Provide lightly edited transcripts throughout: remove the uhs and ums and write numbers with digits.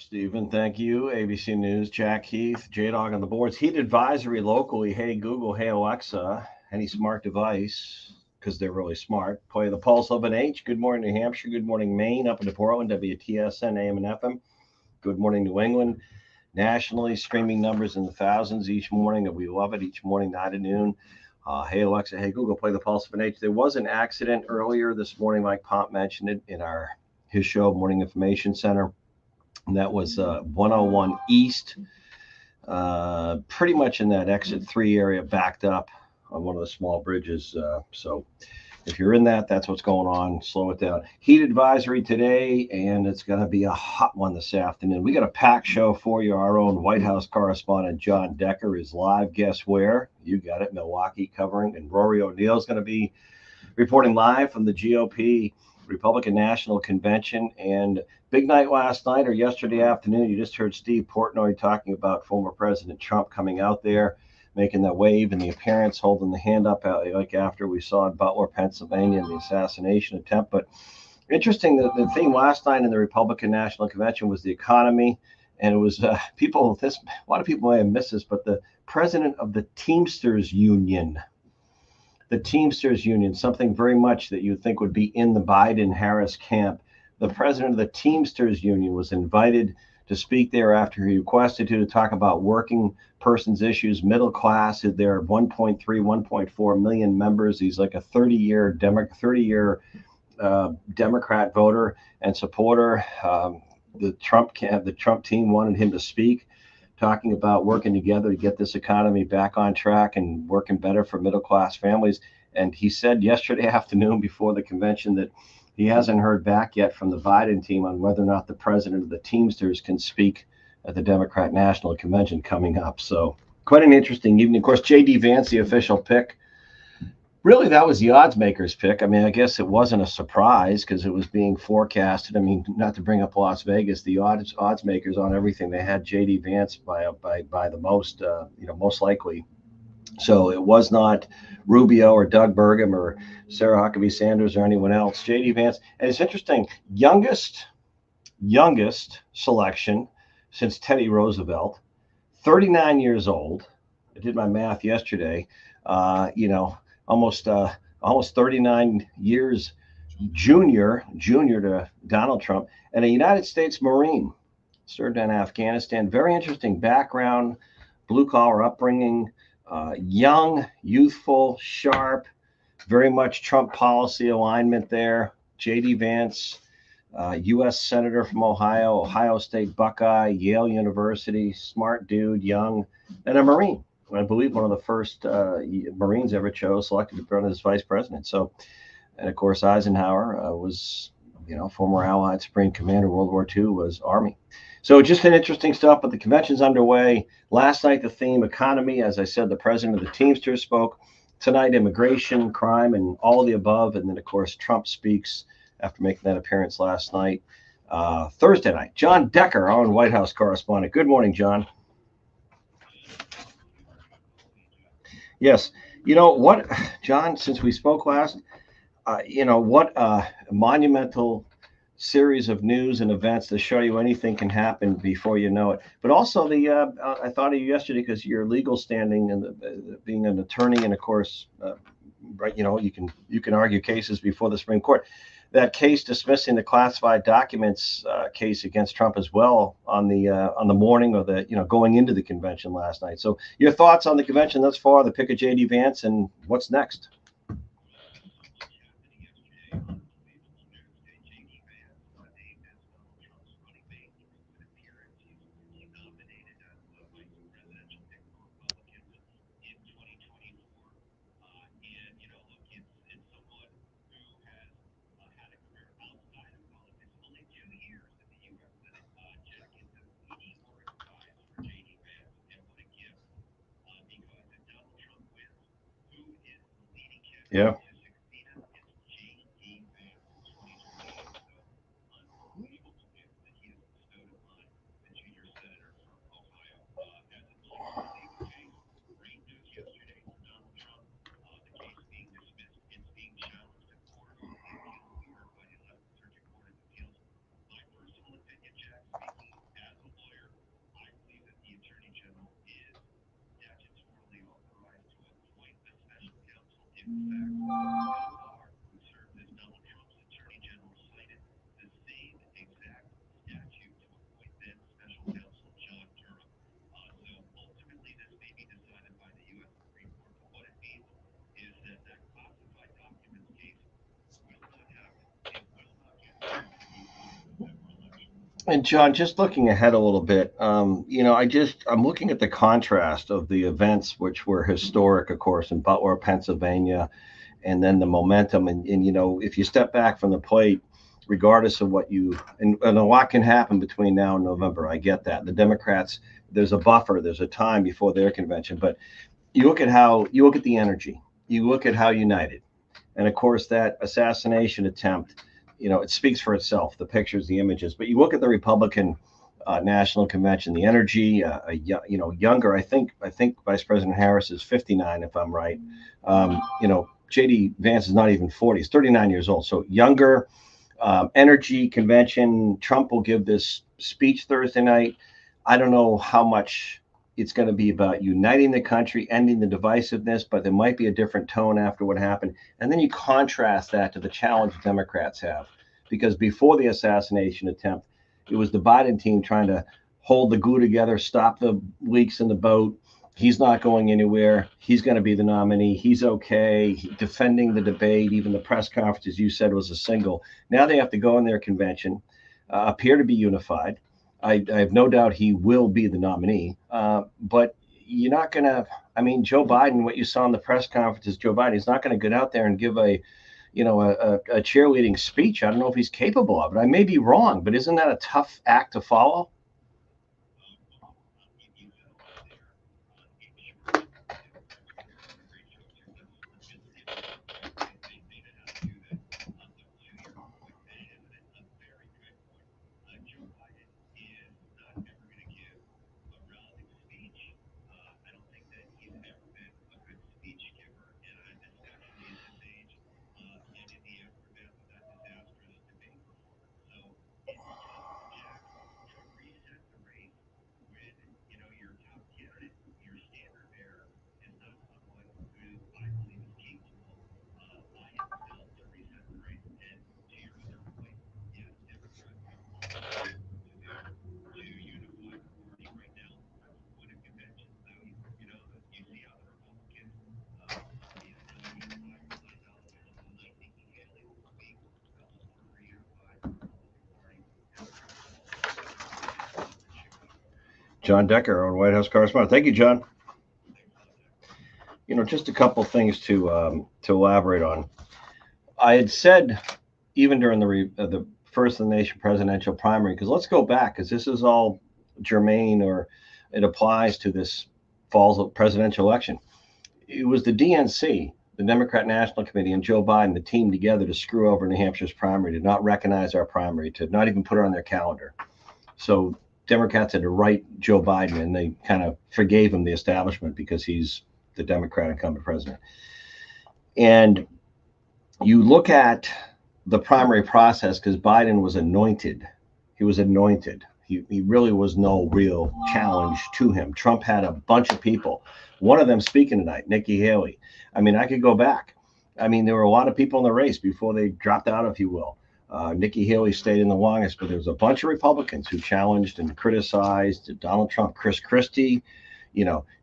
Stephen, thank you. ABC News, Jack Heath, J-Dog on the boards. Heat advisory locally. Hey, Google. Hey, Alexa. Any smart device, because they're really smart. Play the Pulse of an H. Good morning, New Hampshire. Good morning, Maine. Up into Portland, WTSN, AM and FM. Good morning, New England. Nationally, streaming numbers in the thousands each morning, and we love it each morning, 9 to noon. Hey, Alexa. Hey, Google. Play the Pulse of an H. There was an accident earlier this morning. Mike Pomp mentioned it in his show, Morning Information Center. And that was 101 East, pretty much in that exit 3 area, backed up on one of the small bridges. So if you're in that, that's what's going on. Slow it down. Heat advisory today, and it's going to be a hot one this afternoon. We got a packed show for you. Our own White House correspondent John Decker is live. Guess where? You got it, Milwaukee covering. And Rory O'Neill is going to be reporting live from the GOP Republican National Convention. And big night last night or yesterday afternoon. You just heard Steve Portnoy talking about former President Trump coming out there, making that wave and the appearance, holding the hand up like after we saw in Butler, Pennsylvania, in the assassination attempt. But interesting, the theme last night in the Republican National Convention was the economy. And it was a lot of people may have missed this, but the president of the Teamsters Union, something very much that you'd think would be in the Biden-Harris camp. The president of the Teamsters Union was invited to speak there after he requested to talk about working persons issues, middle class. There are 1.3, 1.4 million members. He's like a 30-year Democrat voter and supporter. The Trump team wanted him to speak, talking about working together to get this economy back on track and working better for middle class families. And he said yesterday afternoon before the convention that he hasn't heard back yet from the Biden team on whether or not the president of the Teamsters can speak at the Democrat National Convention coming up. So quite an interesting evening. Of course, J.D. Vance, the official pick. Really, that was the odds makers pick. I mean, I guess it wasn't a surprise because it was being forecasted. I mean, not to bring up Las Vegas, the odds makers on everything, they had J.D. Vance by the most, most likely. So it was not Rubio or Doug Burgum or Sarah Huckabee Sanders or anyone else. J.D. Vance, and it's interesting, youngest selection since Teddy Roosevelt, 39 years old. I did my math yesterday. Almost 39 years junior to Donald Trump, and a United States Marine, served in Afghanistan. Very interesting background, blue collar upbringing, young, youthful, sharp, very much Trump policy alignment there. J.D. Vance, U.S. Senator from Ohio State Buckeye, Yale University, smart dude, young, and a Marine. I believe one of the first Marines ever selected to run as vice president. So, and of course, Eisenhower was, former Allied Supreme Commander, World War II, was Army. So just an interesting stuff, but the convention's underway. Last night, the theme, economy. As I said, the president of the Teamsters spoke. Tonight, immigration, crime, and all of the above. And then, of course, Trump speaks after making that appearance last night. Thursday night, John Decker, our own White House correspondent. Good morning, John. Yes. You know what, John, since we spoke last, what a monumental series of news and events to show you anything can happen before you know it. But also I thought of you yesterday because your legal standing and being an attorney, and of course, right, you can argue cases before the Supreme Court. That case dismissing the classified documents case against Trump as well on the morning of going into the convention last night. So your thoughts on the convention thus far, the pick of J.D. Vance, and what's next? Yeah. And John, just looking ahead a little bit, I'm looking at the contrast of the events, which were historic, of course, in Butler, Pennsylvania, and then the momentum. And if you step back from the plate, regardless of what and a lot can happen between now and November. I get that. The Democrats, there's a buffer, there's a time before their convention. But you look at the energy, you look at how united. And of course, that assassination attempt, it speaks for itself, the pictures, the images. But you look at the Republican National Convention, the energy, younger. I think Vice President Harris is 59, if I'm right. JD Vance is not even 40; he's 39 years old. So younger, energy convention. Trump will give this speech Thursday night. I don't know how much it's going to be about uniting the country, ending the divisiveness, but there might be a different tone after what happened. And then you contrast that to the challenge Democrats have, because before the assassination attempt, it was the Biden team trying to hold the glue together, stop the leaks in the boat. He's not going anywhere. He's going to be the nominee. He's okay. Defending the debate, even the press conference, as you said, was a single. Now they have to go in their convention, appear to be unified. I have no doubt he will be the nominee. But you're not going to, Joe Biden, what you saw in the press conference is Joe Biden. He's not going to get out there and give a cheerleading speech. I don't know if he's capable of it. I may be wrong, but isn't that a tough act to follow? John Decker, our White House correspondent. Thank you, John. Just a couple things to elaborate on. I had said even during the first of the nation presidential primary, because let's go back, because this is all germane, or it applies to this fall's presidential election. It was the DNC, the Democrat National Committee, and Joe Biden, the team together to screw over New Hampshire's primary, to not recognize our primary, to not even put it on their calendar. So Democrats had to write Joe Biden, and they kind of forgave him, the establishment, because he's the Democrat incumbent president. And you look at the primary process, because Biden was anointed. He was anointed. He really was no real challenge to him. Trump had a bunch of people. One of them speaking tonight, Nikki Haley. I could go back. There were a lot of people in the race before they dropped out, if you will. Nikki Haley stayed in the longest, but there was a bunch of Republicans who challenged and criticized Donald Trump. Chris Christie,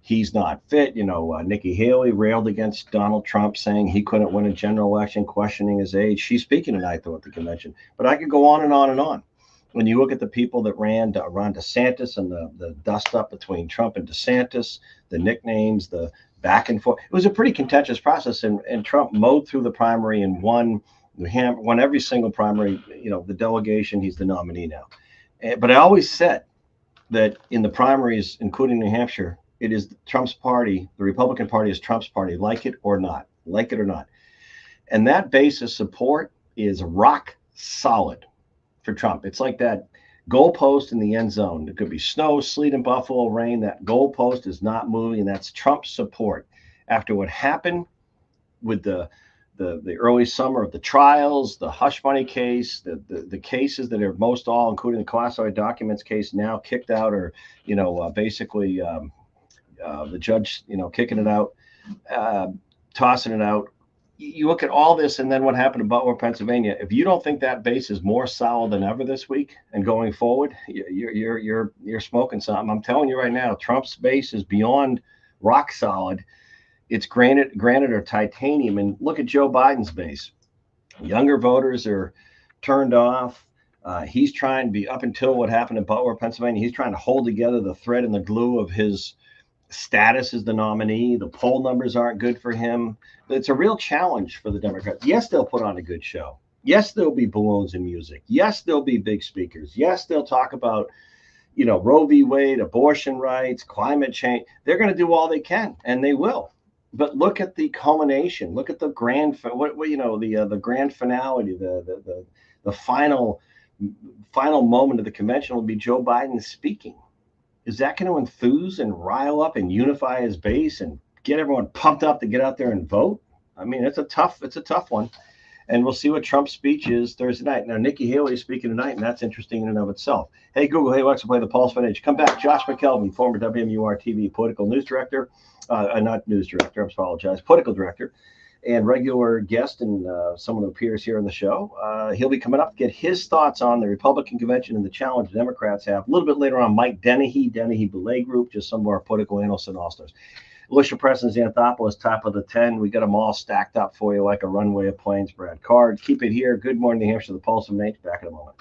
he's not fit. Nikki Haley railed against Donald Trump, saying he couldn't win a general election, questioning his age. She's speaking tonight, though, at the convention. But I could go on and on and on. When you look at the people that ran DeSantis, and the dust up between Trump and DeSantis, the nicknames, the back and forth, it was a pretty contentious process. And Trump mowed through the primary and won every single primary. The delegation, he's the nominee now. But I always said that in the primaries, including New Hampshire, it is Trump's party. The Republican Party is Trump's party, like it or not. And that base of support is rock solid for Trump. It's like that goalpost in the end zone. It could be snow, sleet in Buffalo, rain. That goalpost is not moving, and that's Trump's support. After what happened with the early summer of the trials, the hush money case, the cases that are most all, including the classified documents case, now kicked out, or basically the judge kicking it out, tossing it out. you look at all this and then what happened in Butler, Pennsylvania. If you don't think that base is more solid than ever this week and going forward, you're smoking something. I'm telling you right now, Trump's base is beyond rock solid. It's granite or titanium. And look at Joe Biden's base. Younger voters are turned off. He's trying to be, up until what happened in Butler, Pennsylvania, he's trying to hold together the thread and the glue of his status as the nominee. The poll numbers aren't good for him. It's a real challenge for the Democrats. Yes, they'll put on a good show. Yes, there'll be balloons and music. Yes, there'll be big speakers. Yes, they'll talk about, Roe v. Wade, abortion rights, climate change. They're going to do all they can, and they will. But look at the culmination. Look at the grand, the grand finale, the final moment of the convention will be Joe Biden speaking. Is that going to enthuse and rile up and unify his base and get everyone pumped up to get out there and vote? I mean, it's a tough one. And we'll see what Trump's speech is Thursday night. Now, Nikki Haley is speaking tonight, and that's interesting in and of itself. Hey, Google, hey, Alexa, play the Pulse Footage. Come back. Josh McKelvin, former WMUR TV political news director, not news director, I apologize, political director, and regular guest and someone who appears here on the show. He'll be coming up to get his thoughts on the Republican convention and the challenge the Democrats have. A little bit later on, Mike Dennehy Belay Group, just some of our political analysts and all-stars. Alicia Preston's Anthopoulos, top of the 10. We got them all stacked up for you like a runway of planes. Brad Card. Keep it here. Good morning, New Hampshire. The Pulse of Nate. Back in a moment.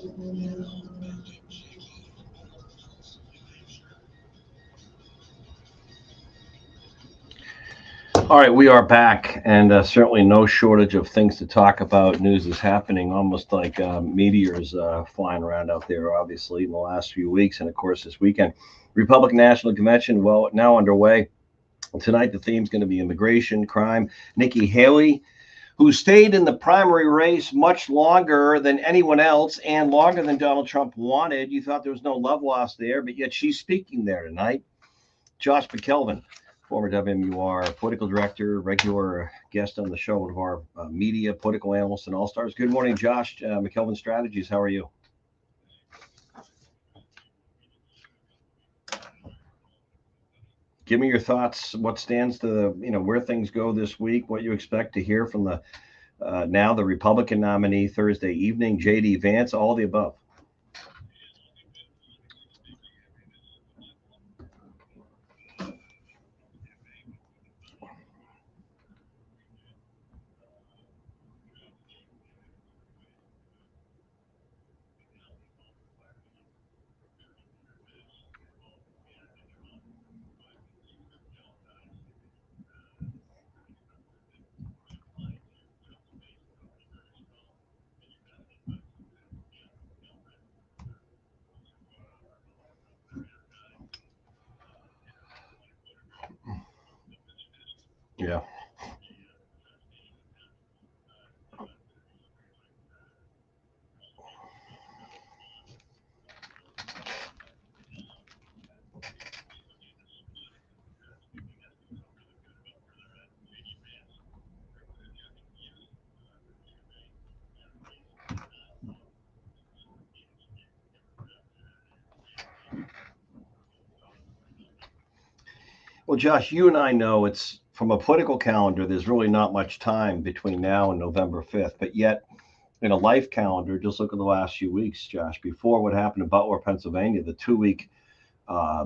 All right, we are back, and certainly no shortage of things to talk about. News is happening almost like meteors flying around out there, obviously, in the last few weeks, and of course, this weekend. Republican National Convention, well, now underway. Tonight, the theme is going to be immigration, crime. Nikki Haley, who stayed in the primary race much longer than anyone else and longer than Donald Trump wanted. You thought there was no love lost there, but yet she's speaking there tonight. Josh McKelvin, former WMUR political director, regular guest on the show, one of our media political analysts and all-stars. Good morning, Josh. McKelvin Strategies, how are you? Give me your thoughts. What stands to where things go this week? What you expect to hear from the now the Republican nominee Thursday evening, J.D. Vance, all the above. Yeah. Well, Josh, you and I know it's from a political calendar, there's really not much time between now and November 5th. But yet, in a life calendar, just look at the last few weeks, Josh, before what happened in Butler, Pennsylvania, the 2 week, uh,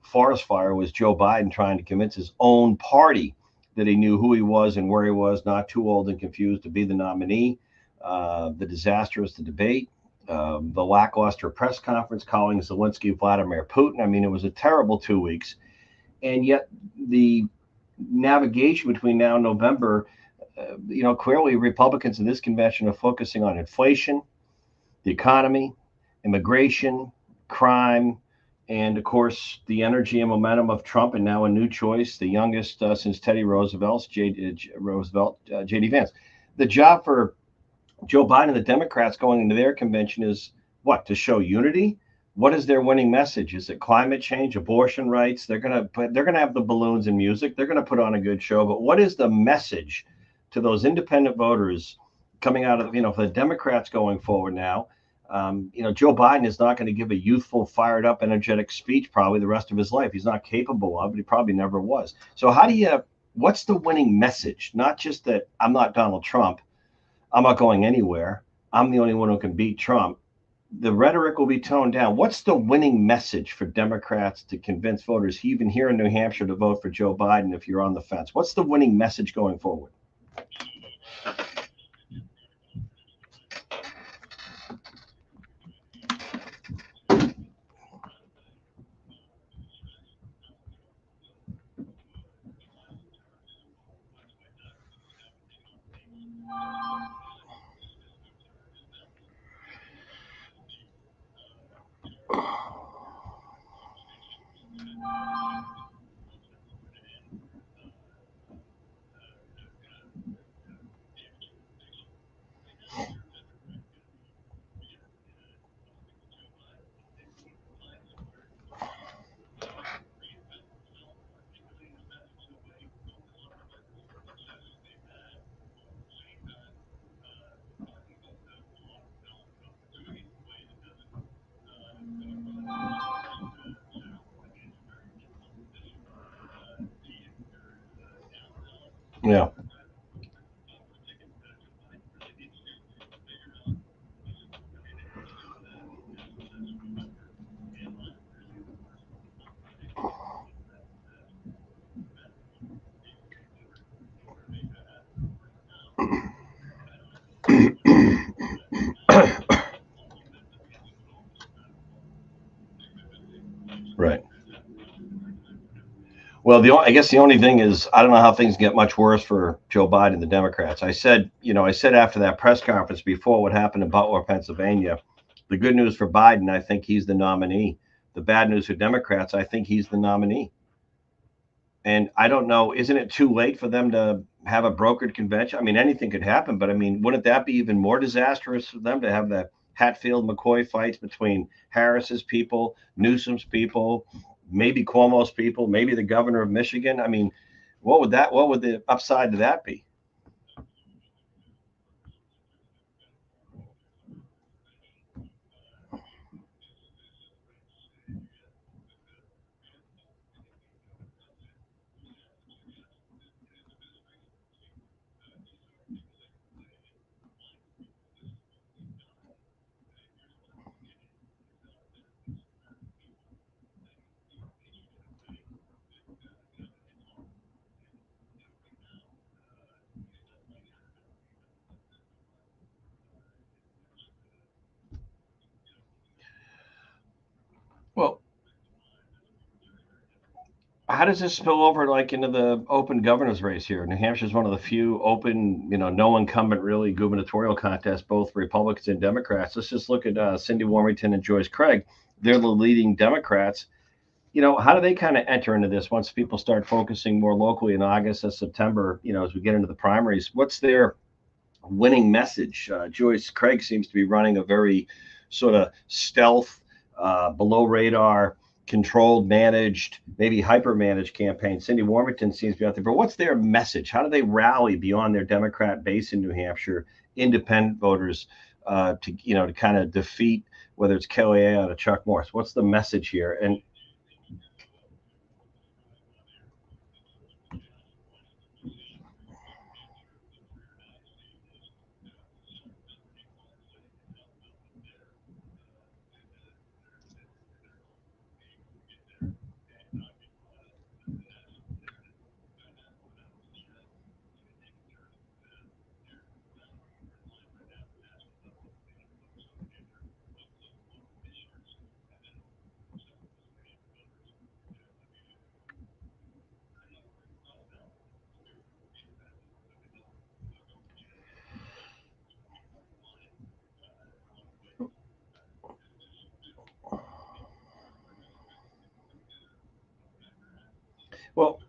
forest fire was Joe Biden trying to convince his own party that he knew who he was and where he was, not too old and confused to be the nominee. The disastrous the debate, the lackluster press conference calling Zelensky Vladimir Putin. I mean, it was a terrible 2 weeks. And yet the navigation between now and November, clearly Republicans in this convention are focusing on inflation, the economy, immigration, crime, and of course the energy and momentum of Trump, and now a new choice, the youngest since Teddy Roosevelt's J.D. Vance. The job for Joe Biden and the Democrats going into their convention is what? To show unity. What is their winning message? Is it climate change, abortion rights? They're gonna have the balloons and music. They're gonna put on a good show. But what is the message to those independent voters coming out of for the Democrats going forward now? Joe Biden is not going to give a youthful, fired up, energetic speech probably the rest of his life. He's not capable of it. He probably never was. So what's the winning message? Not just that I'm not Donald Trump. I'm not going anywhere. I'm the only one who can beat Trump. The rhetoric will be toned down. What's the winning message for Democrats to convince voters, even here in New Hampshire, to vote for Joe Biden if you're on the fence? What's the winning message going forward? Yeah. Right. Well, I guess the only thing is, I don't know how things get much worse for Joe Biden and the Democrats. I said after that press conference before what happened in Butler, Pennsylvania, the good news for Biden, I think he's the nominee. The bad news for Democrats, I think he's the nominee. And I don't know, isn't it too late for them to have a brokered convention? I mean, anything could happen, but I mean, wouldn't that be even more disastrous for them to have the Hatfield McCoy fights between Harris's people, Newsom's people, maybe Cuomo's people, maybe the governor of Michigan? I mean, what would the upside to that be? Well, how does this spill over like into the open governor's race here? New Hampshire is one of the few open, no incumbent really gubernatorial contests, both Republicans and Democrats. Let's just look at Cindy Warmington and Joyce Craig. They're the leading Democrats. How do they kind of enter into this once people start focusing more locally in August and September, as we get into the primaries? What's their winning message? Joyce Craig seems to be running a very sort of stealth, below radar, controlled, managed, maybe hyper managed campaign. Cindy Warmington seems to be out there. But what's their message? How do they rally beyond their Democrat base in New Hampshire, independent voters, to kind of defeat whether it's Kelly Ayotte or Chuck Morris? What's the message here? And well,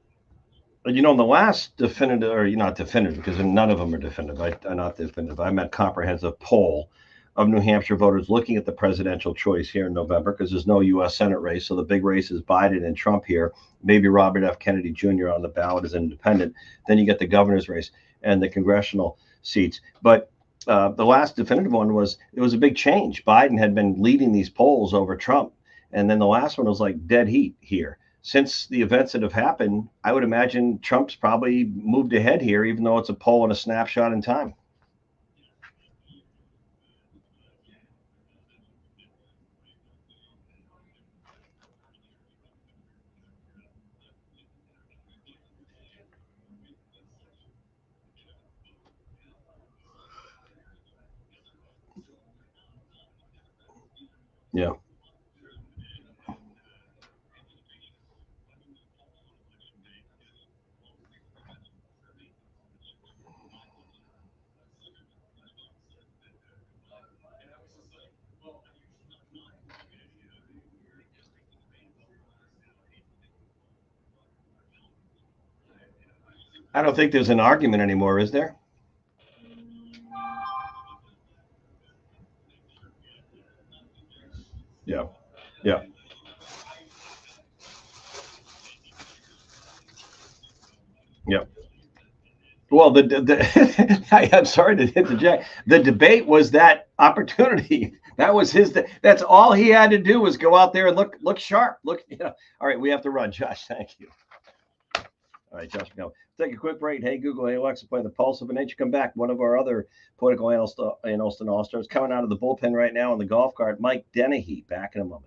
the last definitive, or not definitive, because none of them are definitive. Are not definitive. I meant comprehensive poll of New Hampshire voters looking at the presidential choice here in November, because there's no U.S. Senate race, so the big race is Biden and Trump here. Maybe Robert F. Kennedy Jr. on the ballot as an independent. Then you get the governor's race and the congressional seats. But the last definitive one it was a big change. Biden had been leading these polls over Trump, and then the last one was like dead heat here since the events that have happened. I would imagine Trump's probably moved ahead here, even though it's a poll and a snapshot in time. Yeah. I don't think there's an argument anymore, is there? Yeah. Yeah. Yeah. Well, I'm sorry to interject. The debate was that opportunity. That was that's all he had to do was go out there and look sharp. All right, we have to run, Josh. Thank you. All right, Josh, go. Take a quick break. Hey, Google, hey, Alexa, play the Pulse of an Inch. Come back. One of our other political analysts and all stars coming out of the bullpen right now on the golf cart, Mike Dennehy. Back in a moment.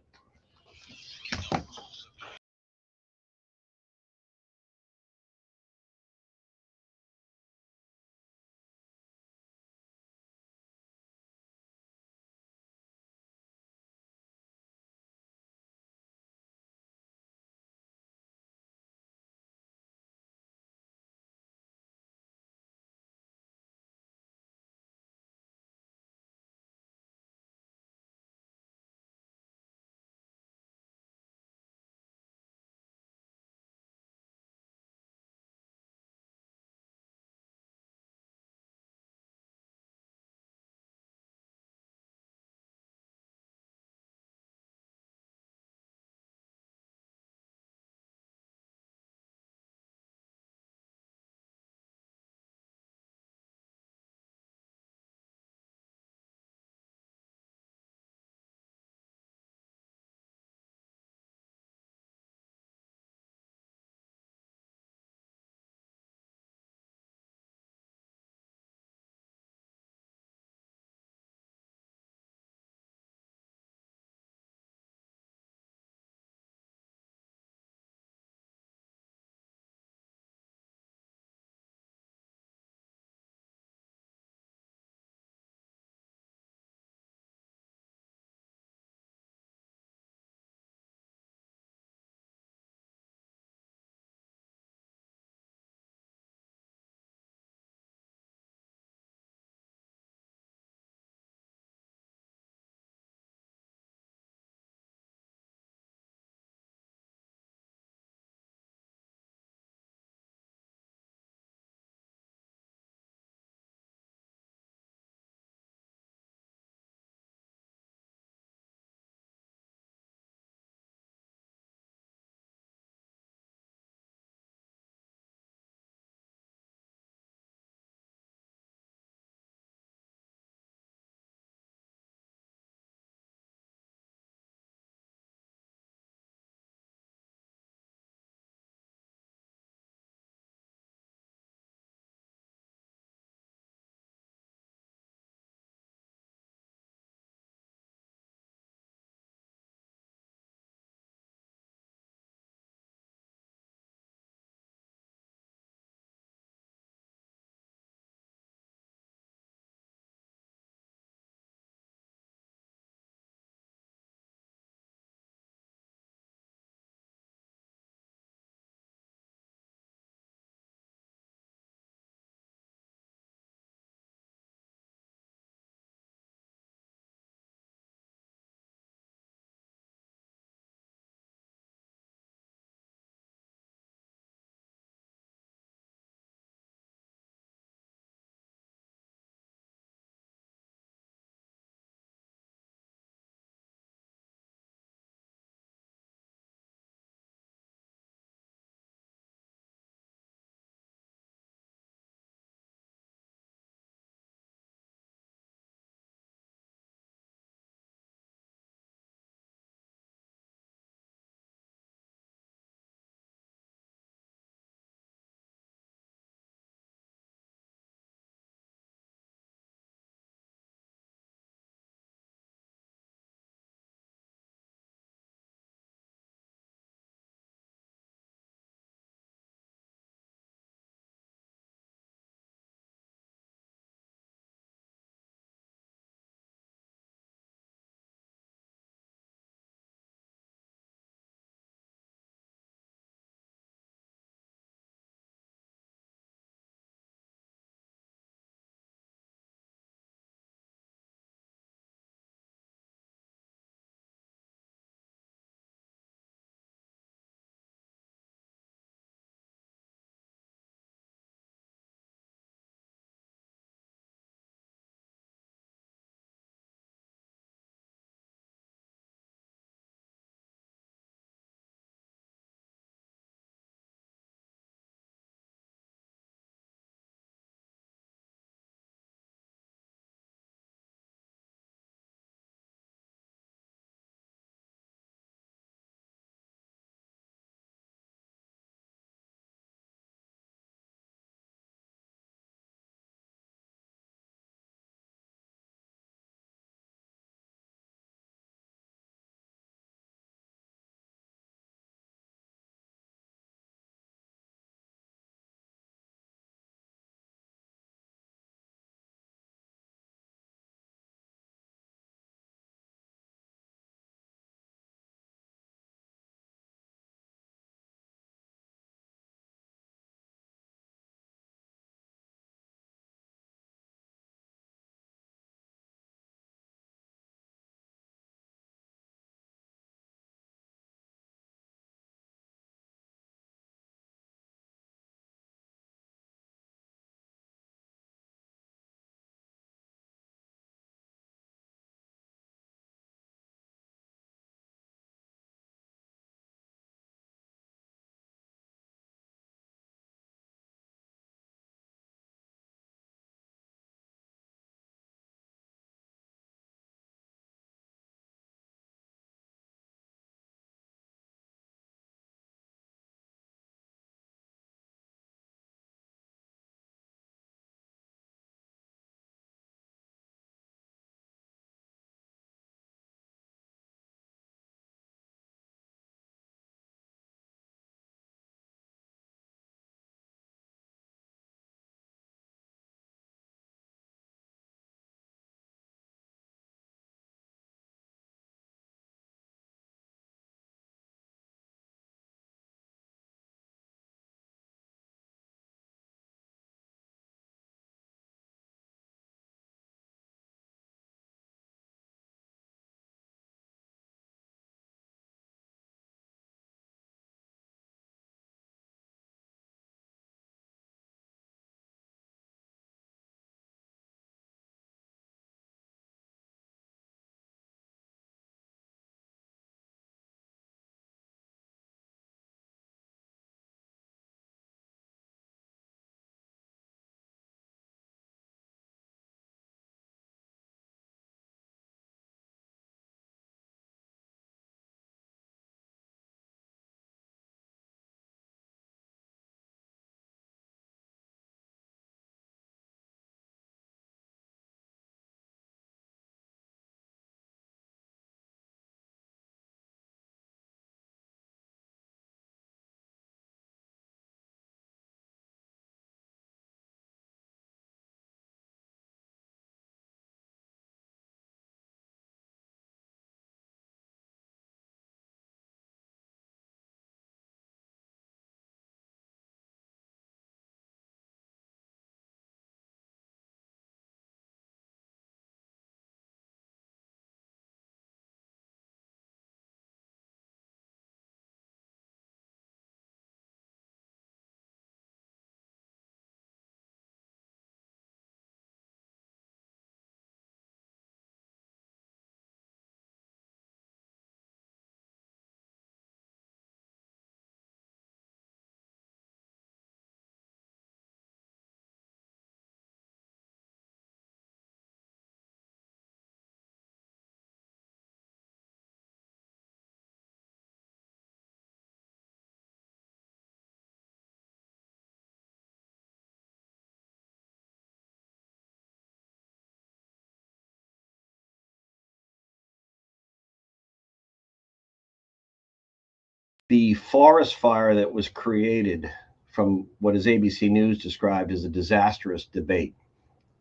the forest fire that was created from what is ABC News described as a disastrous debate.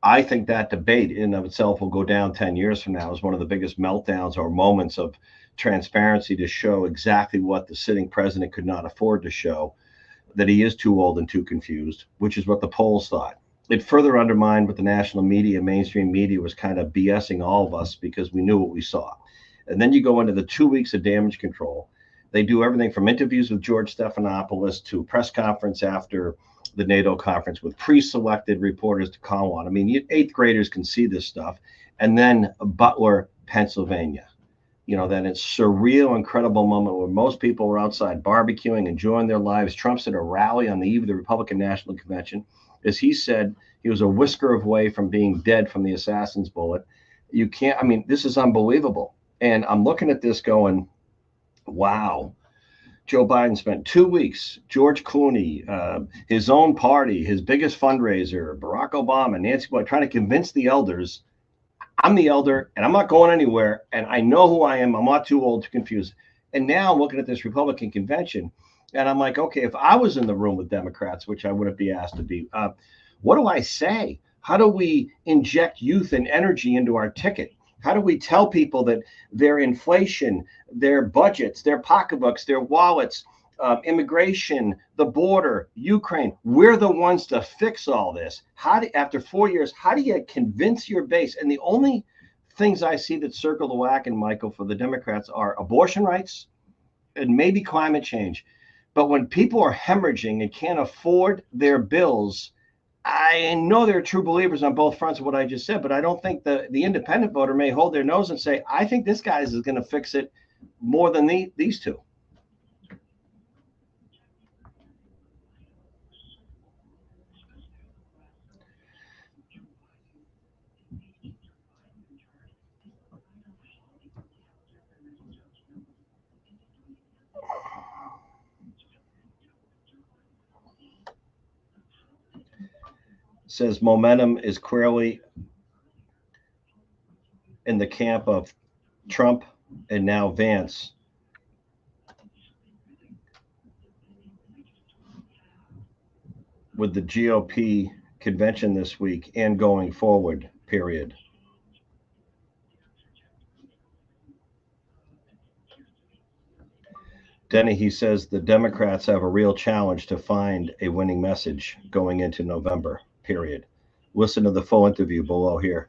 I think that debate in and of itself will go down 10 years from now as one of the biggest meltdowns or moments of transparency to show exactly what the sitting president could not afford to show, that he is too old and too confused, which is what the polls thought. It further undermined what the national media, mainstream media, was kind of BSing all of us because we knew what we saw. And then you go into the 2 weeks of damage control. They do everything from interviews with George Stephanopoulos to a press conference after the NATO conference with pre-selected reporters to call on. I mean, eighth graders can see this stuff. And then Butler, Pennsylvania. That it's surreal, incredible moment where most people were outside barbecuing, enjoying their lives. Trump's at a rally on the eve of the Republican National Convention. As he said, he was a whisker away from being dead from the assassin's bullet. You can't, I mean, this is unbelievable. And I'm looking at this going, wow. Joe Biden spent 2 weeks, George Clooney, his own party, his biggest fundraiser, Barack Obama, Nancy Pelosi, trying to convince the elders, I'm the elder and I'm not going anywhere. And I know who I am. I'm not too old to confuse. And now I'm looking at this Republican convention and I'm like, okay, if I was in the room with Democrats, which I wouldn't be asked to be, what do I say? How do we inject youth and energy into our ticket? How do we tell people that their inflation, their budgets, their pocketbooks, their wallets, immigration, the border, Ukraine, we're the ones to fix all this? After 4 years, how do you convince your base? And the only things I see that circle the wagon, Michael, for the Democrats are abortion rights and maybe climate change. But when people are hemorrhaging and can't afford their bills, I know there are true believers on both fronts of what I just said, but I don't think the independent voter may hold their nose and say, I think this guy is going to fix it more than these two. Says momentum is clearly in the camp of Trump and now Vance. With the GOP convention this week and going forward, period. Denny, he says the Democrats have a real challenge to find a winning message going into November, period. Listen to the full interview below here.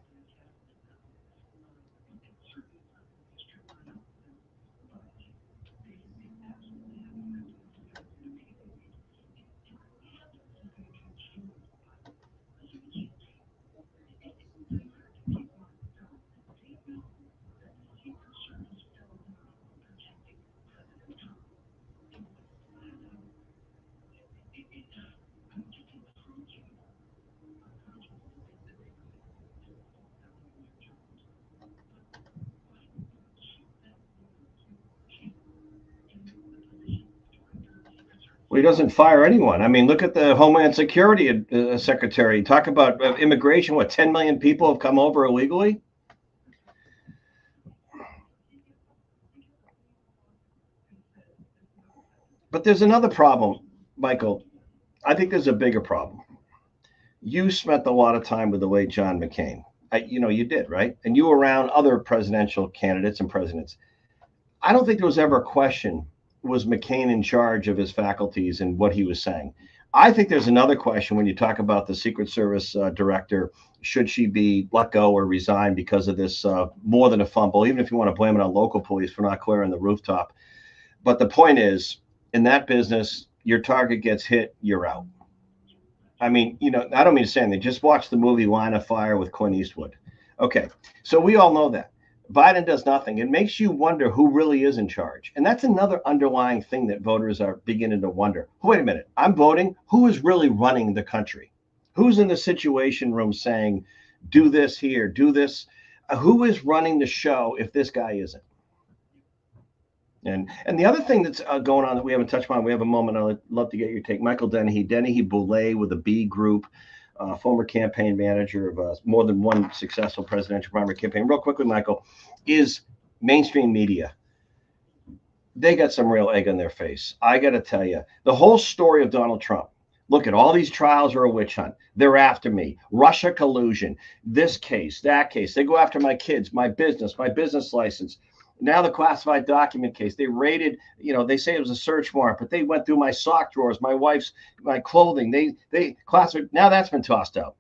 Well, he doesn't fire anyone. I mean, look at the Homeland Security Secretary. Talk about immigration. What, 10 million people have come over illegally? But there's another problem, Michael. I think there's a bigger problem. You spent a lot of time with the late John McCain. You did, right? And you were around other presidential candidates and presidents. I don't think there was ever a question, was McCain in charge of his faculties and what he was saying? I think there's another question when you talk about the Secret Service director. Should she be let go or resign because of this more than a fumble, even if you want to blame it on local police for not clearing the rooftop? But the point is, in that business, your target gets hit, you're out. I mean, I don't mean to say anything. Just watch the movie Line of Fire with Clint Eastwood. Okay, so we all know that. Biden does nothing. It makes you wonder who really is in charge. And that's another underlying thing that voters are beginning to wonder. Wait a minute, I'm voting. Who is really running the country? Who's in the situation room saying, do this here, do this? Who is running the show if this guy isn't? And the other thing that's going on that we haven't touched on, we have a moment. I'd love to get your take. Michael Dennehy Boulay with a B Group, former campaign manager of more than one successful presidential primary campaign. Real quickly, Michael, is mainstream media they got some real egg in their face. I got to tell you, the whole story of Donald Trump. Look at all these trials are a witch hunt. They're after me. Russia collusion, this case, that case. They go after my kids, my business license. Now the classified document case. They raided, they say it was a search warrant, but they went through my sock drawers, my clothing. They classified. Now that's been tossed out.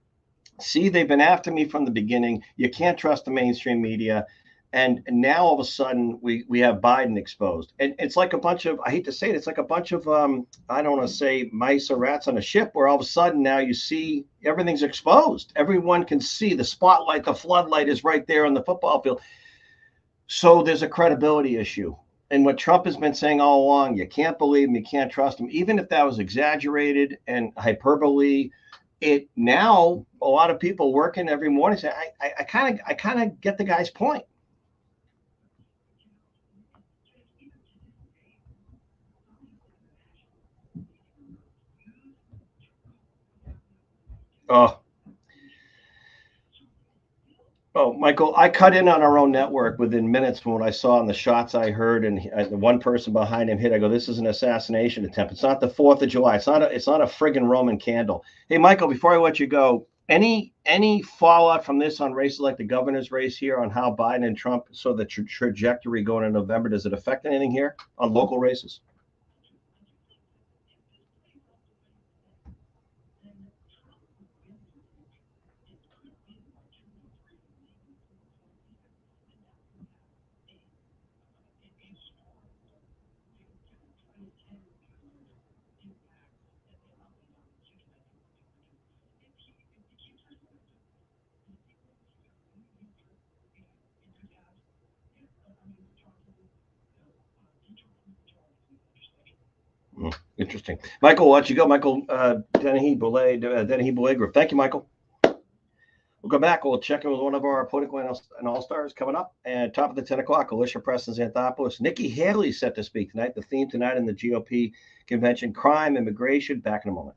See, they've been after me from the beginning. You can't trust the mainstream media. And now all of a sudden we have Biden exposed. And it's like a bunch of, I hate to say it, it's like a bunch of, I don't want to say mice or rats on a ship where all of a sudden now you see everything's exposed. Everyone can see the spotlight, the floodlight is right there on the football field. So there's a credibility issue. And what Trump has been saying all along, you can't believe him, you can't trust him, even if that was exaggerated and hyperbole. It now a lot of people working every morning say, I kind of get the guy's point. Oh, oh, Michael, I cut in on our own network within minutes from what I saw in the shots I heard, and the one person behind him hit. I go, "This is an assassination attempt. It's not the 4th of July. It's not a friggin' Roman candle." Hey, Michael, before I let you go, any fallout from this on races like the governor's race here on how Biden and Trump saw the trajectory going in November? Does it affect anything here on local races? Interesting. Michael, why don't you go? Michael Dennehy Boulay Group. Thank you, Michael. We'll go back. We'll check in with one of our political and all stars coming up. And top of the 10 o'clock, Alicia Preston Xanthopoulos. Nikki Haley set to speak tonight. The theme tonight in the GOP convention, crime, immigration. Back in a moment.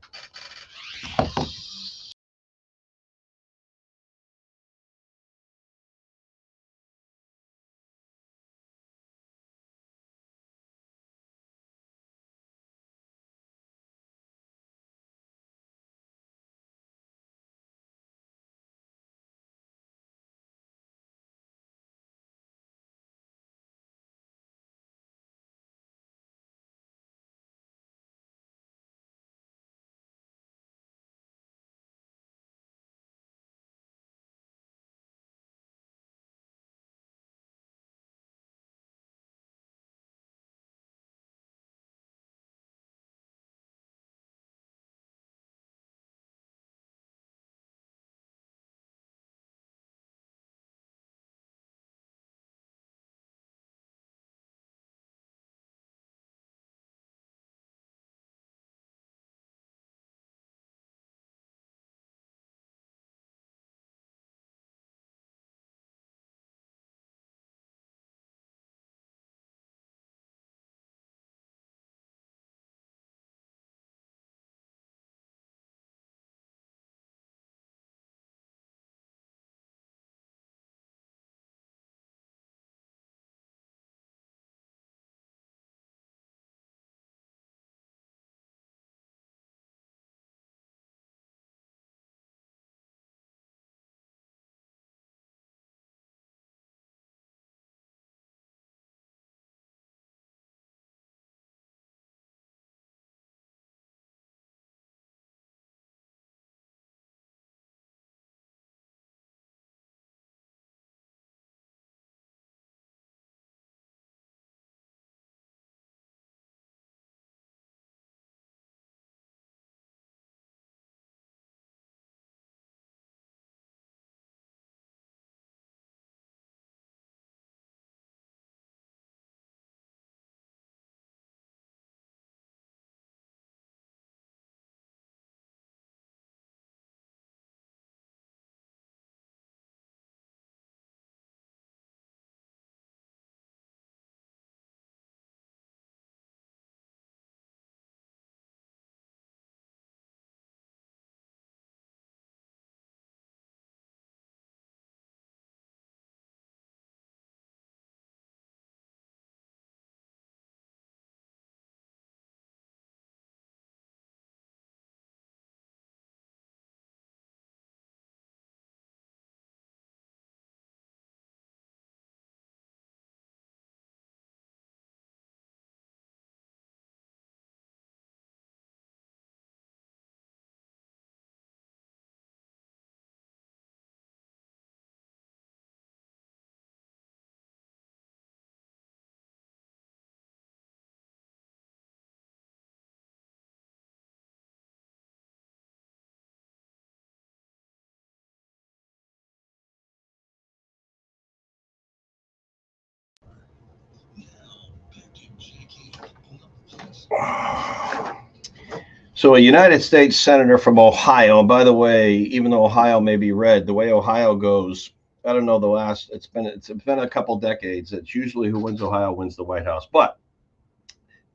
So a United States senator from Ohio, and by the way, even though Ohio may be red, the way Ohio goes, I don't know the last. It's been a couple decades. It's usually who wins Ohio wins the White House. But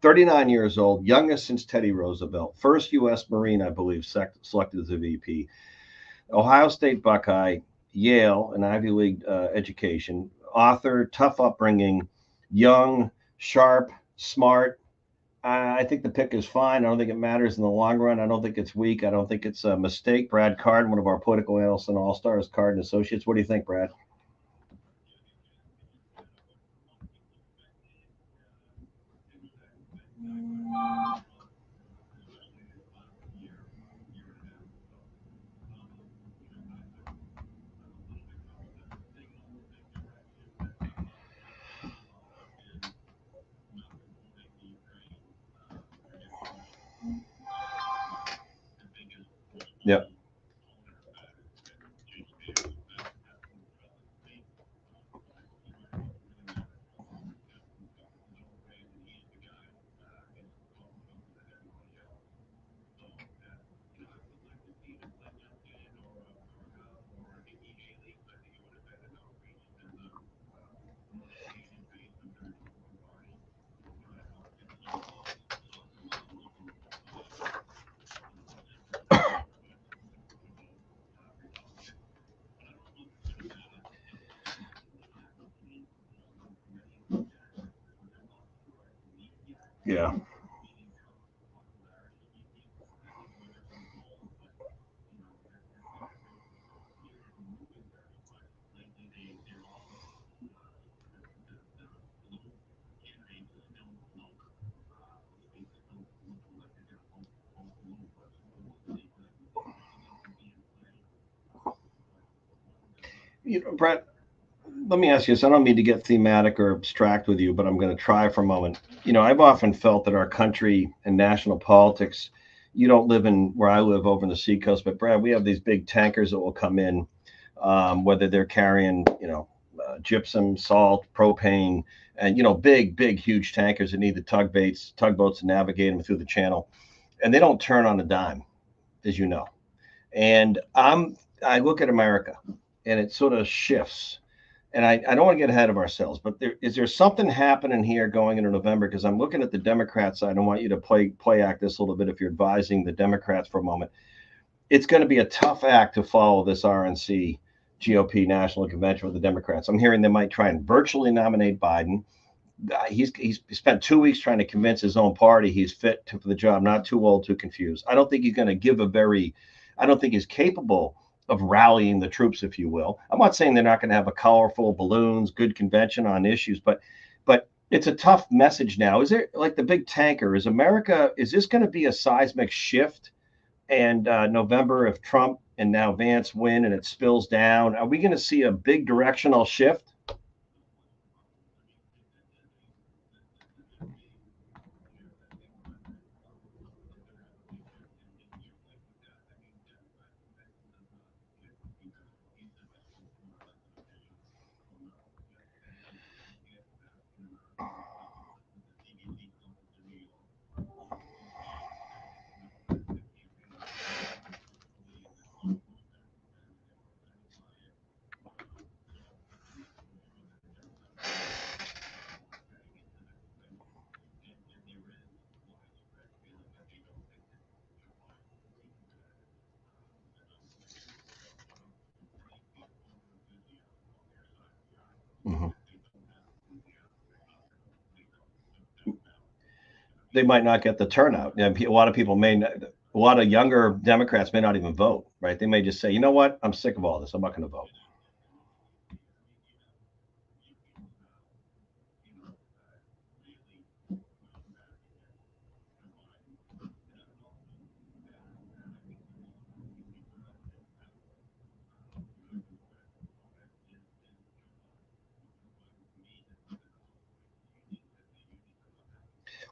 39 years old, youngest since Teddy Roosevelt, first U.S. Marine, I believe, selected as a VP. Ohio State Buckeye, Yale, an Ivy League education, author, tough upbringing, young, sharp, smart. I think the pick is fine. I don't think it matters in the long run. I don't think it's weak. I don't think it's a mistake. Brad Card, one of our political analysts and all-stars, Card and Associates. What do you think, Brad? Yep. Yeah. Brett, let me ask you this. I don't mean to get thematic or abstract with you, but I'm going to try for a moment. I've often felt that our country and national politics, you don't live in where I live over in the seacoast, but Brad, we have these big tankers that will come in, whether they're carrying, gypsum, salt, propane, and, big, huge tankers that need the tugboats to navigate them through the channel. And they don't turn on a dime, as you know. And I look at America and it sort of shifts, and I don't want to get ahead of ourselves, but is there something happening here going into November? Because I'm looking at the Democrat side. I want you to play act this a little bit if you're advising the Democrats for a moment. It's going to be a tough act to follow this RNC GOP national convention with the Democrats. I'm hearing they might try and virtually nominate Biden. He's spent 2 weeks trying to convince his own party he's fit for the job, not too old, too confused. I don't think he's going to give I don't think he's capable of rallying the troops, if you will. I'm not saying they're not going to have a colorful balloons, good convention on issues, but it's a tough message now. Is there, like the big tanker? Is this going to be a seismic shift? And November, if Trump and now Vance win and it spills down, are we going to see a big directional shift? Mhm. They might not get the turnout. A lot of people a lot of younger Democrats may not even vote, right? They may just say, you know what, I'm sick of all this. I'm not going to vote.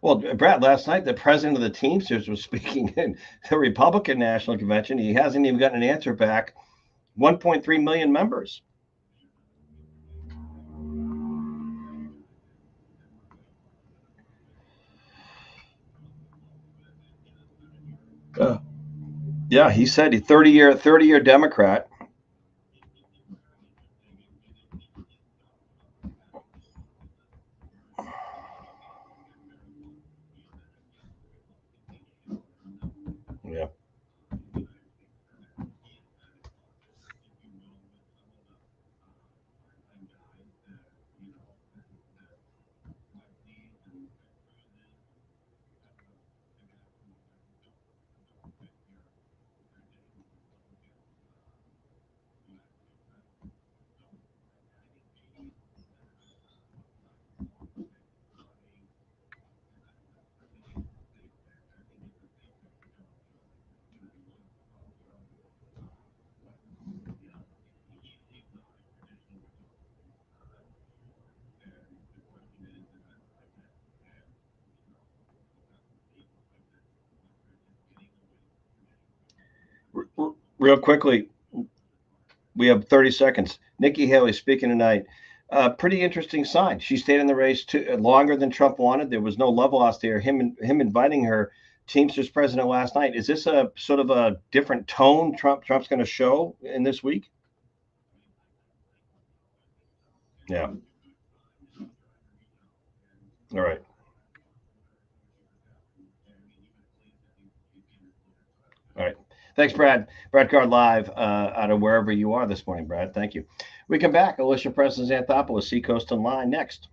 Well, Brad, last night the president of the Teamsters was speaking in the Republican National Convention. He hasn't even gotten an answer back. 1.3 million members. Yeah, he said he 30-year Democrat. Yeah. Real quickly, we have 30 seconds. Nikki Haley speaking tonight. Pretty interesting sign. She stayed in the race longer than Trump wanted. There was no love lost there. Him inviting her Teamsters president last night. Is this a sort of a different tone Trump's going to show in this week? Yeah. All right. All right. Thanks, Brad. Brad Card live out of wherever you are this morning, Brad. Thank you. We come back. Alicia Preston Xanthopoulos, Seacoast Online next.